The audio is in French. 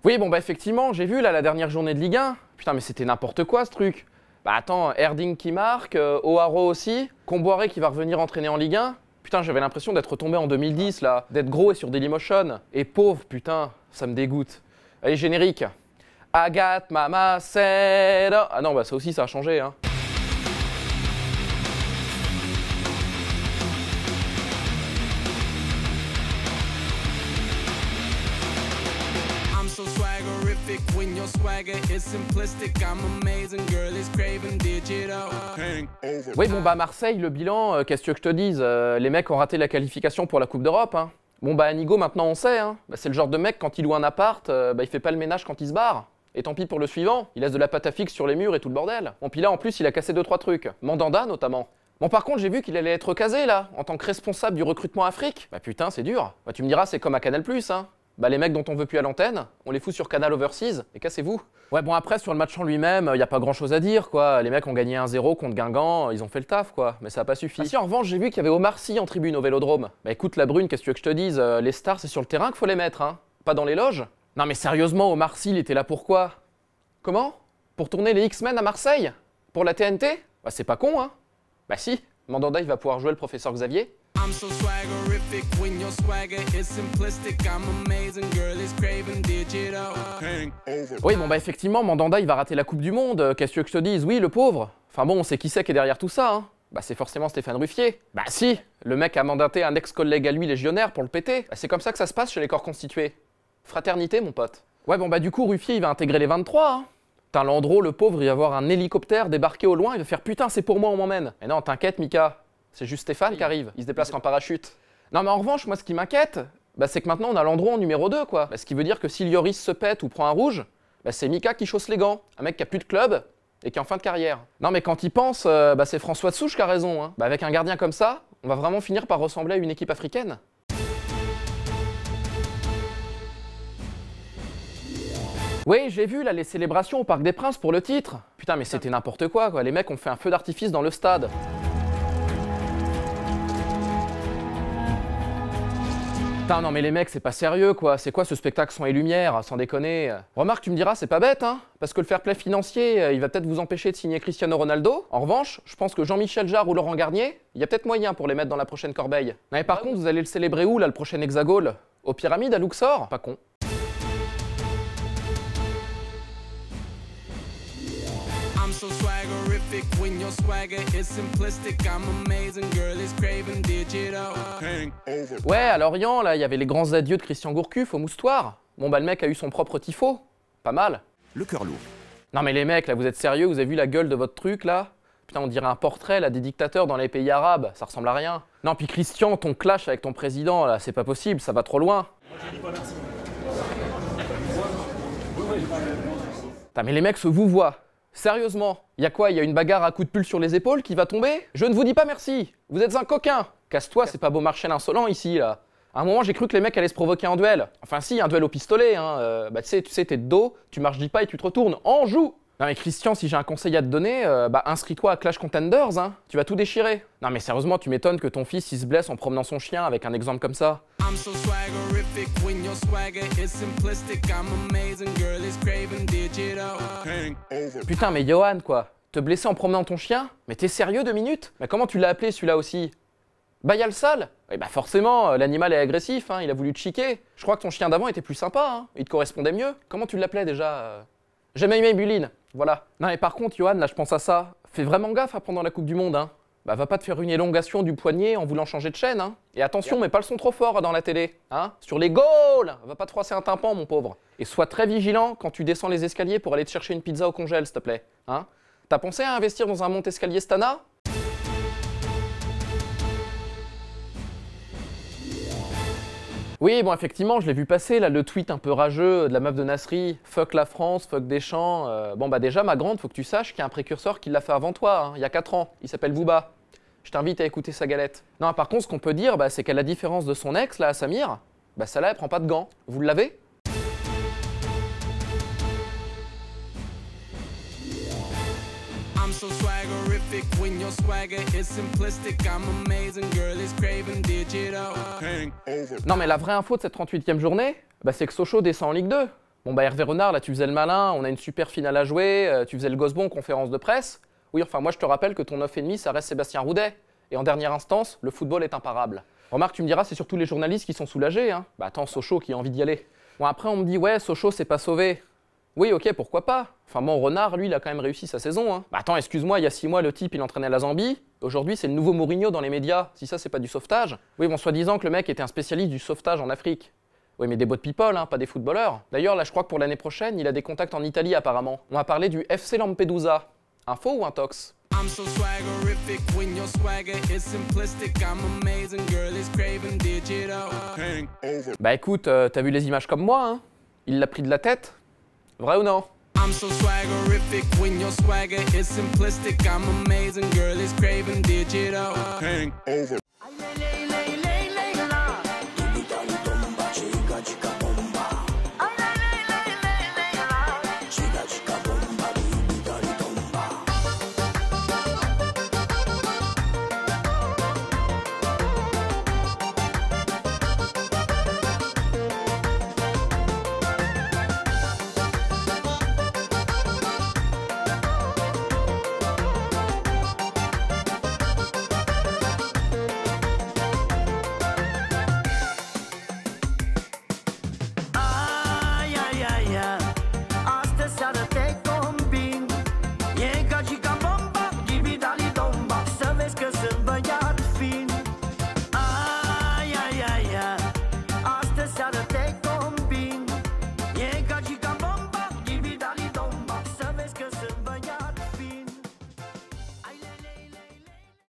Oui, bon bah effectivement, j'ai vu là la dernière journée de Ligue 1. Putain, mais c'était n'importe quoi ce truc. Bah attends, Erding qui marque, O'Haro aussi, Comboiré qui va revenir entraîner en Ligue 1. Putain, j'avais l'impression d'être retombé en 2010 là, d'être gros et sur Dailymotion. Et pauvre, putain, ça me dégoûte. Allez, générique. Agathe, Mama, c'est... Ah non, bah ça aussi ça a changé, hein. When your swagger is simplistic, I'm amazing, girl is craving digital. Oui, bon bah Marseille, le bilan, qu'est-ce que je te dise, les mecs ont raté la qualification pour la Coupe d'Europe, hein. Bon bah Anigo, maintenant on sait, hein. Bah, c'est le genre de mec, quand il loue un appart, bah il fait pas le ménage quand il se barre. Et tant pis pour le suivant, il laisse de la pâte à fixe sur les murs et tout le bordel. Bon puis là en plus il a cassé 2-3 trucs, Mandanda notamment. Bon par contre j'ai vu qu'il allait être casé là, en tant que responsable du recrutement Afrique. Bah putain c'est dur. Bah tu me diras c'est comme à Canal+, hein. Bah les mecs dont on veut plus à l'antenne, on les fout sur Canal Overseas et cassez-vous. Ouais bon après sur le match en lui-même, y a pas grand chose à dire quoi. Les mecs ont gagné 1-0 contre Guingamp, ils ont fait le taf quoi, mais ça a pas suffi. Ah, si en revanche j'ai vu qu'il y avait Omar Sy en tribune au Vélodrome. Bah écoute la brune, qu'est-ce que tu veux que je te dise, les stars c'est sur le terrain qu'il faut les mettre hein, pas dans les loges. Non mais sérieusement Omar Sy il était là pour quoi? Comment? Pour tourner les X-Men à Marseille? Pour la TNT? Bah c'est pas con hein. Bah si, Mandanda il va pouvoir jouer le professeur Xavier. I'm so swaggerific when your swagger is simplistic. I'm amazing, girl is craving digital. Oui, bon bah effectivement, Mandanda il va rater la Coupe du Monde. Qu'est-ce que tu veux que je te dise? Oui, le pauvre. Enfin bon, on sait qui c'est qui est derrière tout ça, hein. Bah c'est forcément Stéphane Ruffier. Bah si, le mec a mandaté un ex-collègue à lui légionnaire pour le péter. Bah, c'est comme ça que ça se passe chez les corps constitués. Fraternité, mon pote. Ouais, bon bah du coup, Ruffier il va intégrer les 23, hein. Putain, Landreau, le pauvre, il va voir un hélicoptère débarquer au loin, il va faire putain, c'est pour moi, on m'emmène. Mais non, t'inquiète, Mika. C'est juste Stéphane qui arrive, il se déplace qu'en parachute. Non mais en revanche, moi ce qui m'inquiète, bah, c'est que maintenant on a Landreau en numéro 2 quoi. Bah, ce qui veut dire que si Lloris se pète ou prend un rouge, bah, c'est Mika qui chausse les gants. Un mec qui a plus de club et qui est en fin de carrière. Non mais quand il pense, bah, c'est François Souche qui a raison, hein. Bah, avec un gardien comme ça, on va vraiment finir par ressembler à une équipe africaine. Oui, j'ai vu là les célébrations au Parc des Princes pour le titre. Putain mais c'était n'importe quoi, les mecs ont fait un feu d'artifice dans le stade. Putain, non mais les mecs, c'est pas sérieux quoi, c'est quoi ce spectacle son et lumière, sans déconner. Remarque, tu me diras, c'est pas bête hein, parce que le fair play financier, il va peut-être vous empêcher de signer Cristiano Ronaldo. En revanche, je pense que Jean-Michel Jarre ou Laurent Garnier, il y a peut-être moyen pour les mettre dans la prochaine corbeille. Non mais par contre, vous allez le célébrer où là, le prochain hexagone? Aux Pyramides à Luxor? Pas con. I'm so swaggerific when your swagger is simplistic. I'm amazing, girl is craving digital. Ouais, à Lorient, là, il y avait les grands adieux de Christian Gourcuff au Moustoir. Bon bah le mec a eu son propre tifo. Pas mal. Le cœur lourd. Non mais les mecs, là, vous êtes sérieux? Vous avez vu la gueule de votre truc, là? Putain, on dirait un portrait, là, des dictateurs dans les pays arabes. Ça ressemble à rien. Non, puis Christian, ton clash avec ton président, là, c'est pas possible, ça va trop loin. Moi, je dis pas merci. Putain, mais les mecs se vous voient. Sérieusement, y a quoi? Y a une bagarre à coups de pull sur les épaules qui va tomber? Je ne vous dis pas merci. Vous êtes un coquin. Casse-toi, c'est pas beau marcher l'insolent ici, là. À un moment, j'ai cru que les mecs allaient se provoquer en duel. Enfin si, un duel au pistolet, hein. Bah tu sais, t'es de dos, tu marches 10 pas et tu te retournes. En joue! Non mais Christian, si j'ai un conseil à te donner, bah inscris-toi à Clash Contenders, hein. Tu vas tout déchirer. Non mais sérieusement, tu m'étonnes que ton fils il se blesse en promenant son chien avec un exemple comme ça. I'm so swaggerific when your swagger is simplistic. I'm amazing, girl is craving digital. Putain mais Johan quoi, te blesser en promenant ton chien? Mais t'es sérieux 2 minutes? Mais comment tu l'as appelé celui-là aussi? Bah y'a le sale? Et bah forcément, l'animal est agressif, hein, il a voulu te chiquer. Je crois que ton chien d'avant était plus sympa, hein, il te correspondait mieux. Comment tu l'appelais déjà? J'aime aimé Buline, voilà. Non mais par contre Johan, là je pense à ça, fais vraiment gaffe hein, pendant la Coupe du Monde, hein. Bah va pas te faire une élongation du poignet en voulant changer de chaîne, hein. Et attention, mets pas le son trop fort dans la télé, hein. Sur les goals, va pas te froisser un tympan mon pauvre. Et sois très vigilant quand tu descends les escaliers pour aller te chercher une pizza au congèle s'il te plaît, hein. T'as pensé à investir dans un monte-escalier Stana? Oui, bon, effectivement, je l'ai vu passer, là, le tweet un peu rageux de la meuf de Nasri. Fuck la France, fuck Deschamps. Bon, bah déjà, ma grande, faut que tu saches qu'il y a un précurseur qui l'a fait avant toi, hein, il y a 4 ans. Il s'appelle Booba. Je t'invite à écouter sa galette. Non, par contre, ce qu'on peut dire, bah, c'est qu'à la différence de son ex, là, Samir, bah, celle-là, elle prend pas de gants. Vous l'avez? I'm so swaggerific when your swagger is simplistic. I'm amazing, girl is craving digital. Non mais la vraie info de cette 38e journée, bah, c'est que Sochaux descend en Ligue 2. Bon bah Hervé Renard, là tu faisais le malin, on a une super finale à jouer, tu faisais le gosse bon en conférence de presse. Oui, enfin moi je te rappelle que ton 9,5 ça reste Sébastien Roudet. Et en dernière instance, le football est imparable. Remarque, tu me diras, c'est surtout les journalistes qui sont soulagés, hein. Bah attends, Sochaux qui a envie d'y aller. Bon après on me dit, ouais, Sochaux c'est pas sauvé. Oui, ok, pourquoi pas. Enfin bon, Renard, lui, il a quand même réussi sa saison, hein. Bah attends, excuse-moi, il y a 6 mois, le type, il entraînait la Zambie. Aujourd'hui, c'est le nouveau Mourinho dans les médias. Si ça, c'est pas du sauvetage. Oui, bon, soi-disant que le mec était un spécialiste du sauvetage en Afrique. Oui, mais des boat people, hein, pas des footballeurs. D'ailleurs, là, je crois que pour l'année prochaine, il a des contacts en Italie, apparemment. On va parler du FC Lampedusa. Info ou intox? I'm so swaggerific when your swagger is simplistic. I'm amazing, girl is craving digital. Hangover. Bah écoute, t'as vu les images comme moi, hein? Il l'a pris de la tête? Vrai ou non? I'm so swaggerific when your swagger is simplistic. I'm amazing, girl is craving digital. Hangover.